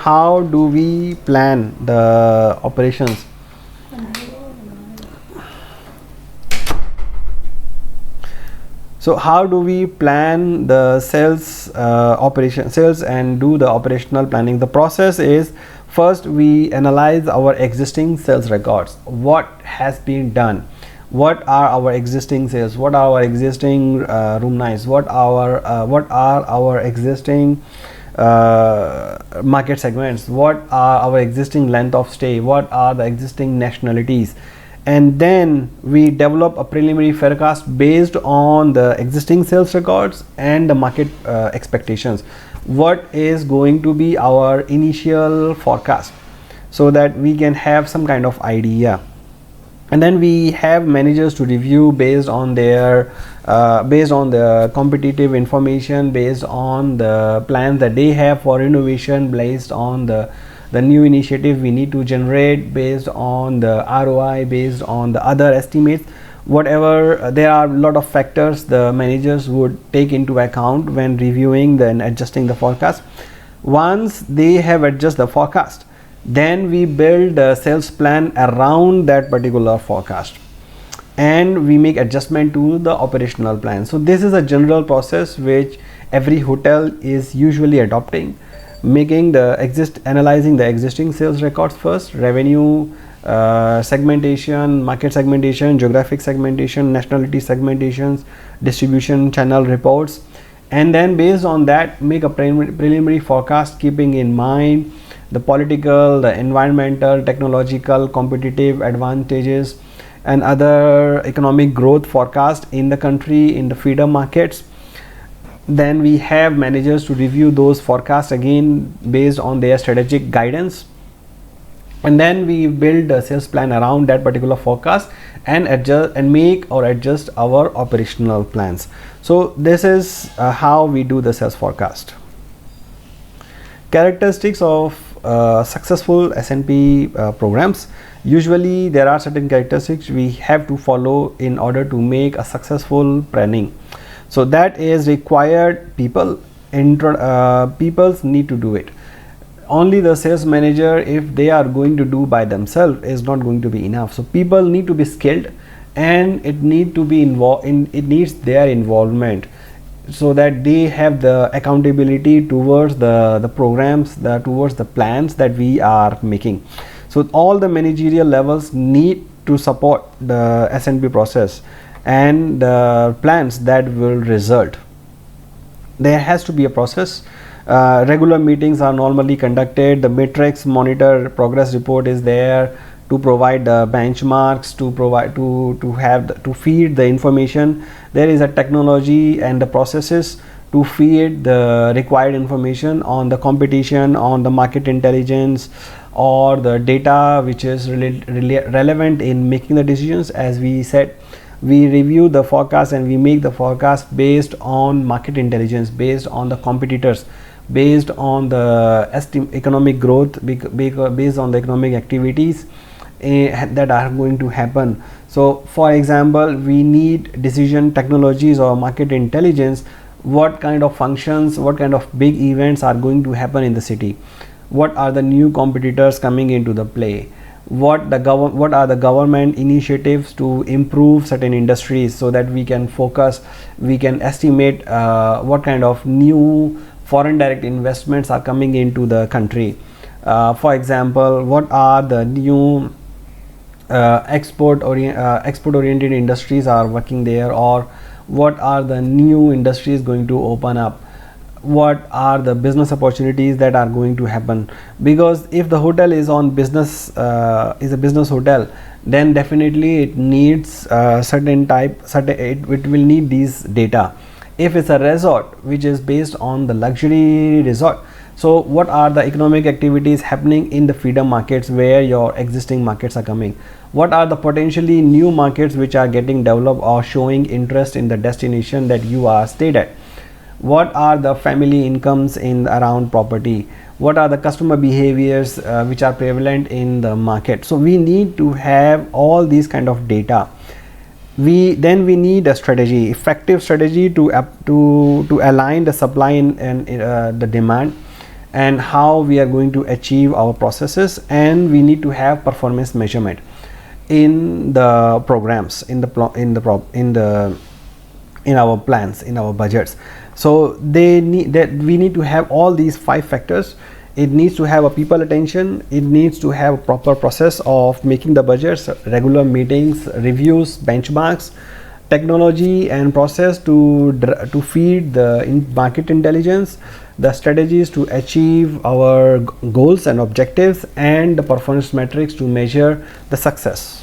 How do we plan the operations? So how do we plan the sales and do the operational planning? The process is, first we analyze our existing sales records. What has been done? What are our existing sales? What are our existing room nights? What are our existing market segments? What are our existing length of stay? What are the existing nationalities? And then we develop a preliminary forecast based on the existing sales records and the market expectations. What is going to be our initial forecast, so that we can have some kind of idea. And then we have managers to review based on their based on the competitive information, based on the plans that they have for innovation, based on the new initiative we need to generate, based on the ROI, based on the other estimates. Whatever, there are a lot of factors the managers would take into account when reviewing and adjusting the forecast. Once they have adjusted the forecast, then we build a sales plan around that particular forecast, and we make adjustment to the operational plan. So this is a general process which every hotel is usually adopting, analyzing the existing sales records first, revenue segmentation, market segmentation, geographic segmentation, nationality segmentations, distribution channel reports, and then based on that make a preliminary forecast, keeping in mind the political, the environmental, technological, competitive advantages and other economic growth forecast in the country, in the feeder markets. Then we have managers to review those forecasts again based on their strategic guidance, and then we build a sales plan around that particular forecast and adjust our operational plans. So this is how we do the sales forecast. Characteristics of successful S&P programs. Usually there are certain characteristics we have to follow in order to make a successful planning. So that is required peoples need to do it. Only the sales manager, if they are going to do by themselves, is not going to be enough. So people need to be skilled, and it needs their involvement, so that they have the accountability towards the programs, towards the plans that we are making. So all the managerial levels need to support the S&P process and the plans that will result. There has to be a process. Regular meetings are normally conducted. The metrics monitor progress report is there to provide the benchmarks, to feed the information. There is a technology and the processes to feed the required information on the competition, on the market intelligence, or the data which is relevant in making the decisions. As we said, we review the forecast and we make the forecast based on market intelligence, based on the competitors, based on the economic growth, based on the economic activities that are going to happen. So for example, we need decision technologies or market intelligence. What kind of functions, what kind of big events are going to happen in the city? What are the new competitors coming into the play? What are the government initiatives to improve certain industries, so that we can focus, we can estimate what kind of new foreign direct investments are coming into the country. For example, what are the new export oriented industries are working there, or what are the new industries going to open up? What are the business opportunities that are going to happen? Because if the hotel is on business, is a business hotel, then definitely it needs it will need these data. If it's a resort which is based on the luxury resort, so what are the economic activities happening in the feeder markets where your existing markets are coming? What are the potentially new markets which are getting developed or showing interest in the destination that you are stayed at? What are the family incomes in around property? What are the customer behaviors which are prevalent in the market? So we need to have all these kind of data. We need a strategy, effective strategy to align the supply and the demand, and how we are going to achieve our processes, and we need to have performance measurement in the programs, in our plans, in our budgets. So we need to have all these 5 factors. It needs to have a people attention, it needs to have a proper process of making the budgets, regular meetings, reviews, benchmarks, technology and process to feed the market intelligence, the strategies to achieve our goals and objectives, and the performance metrics to measure the success.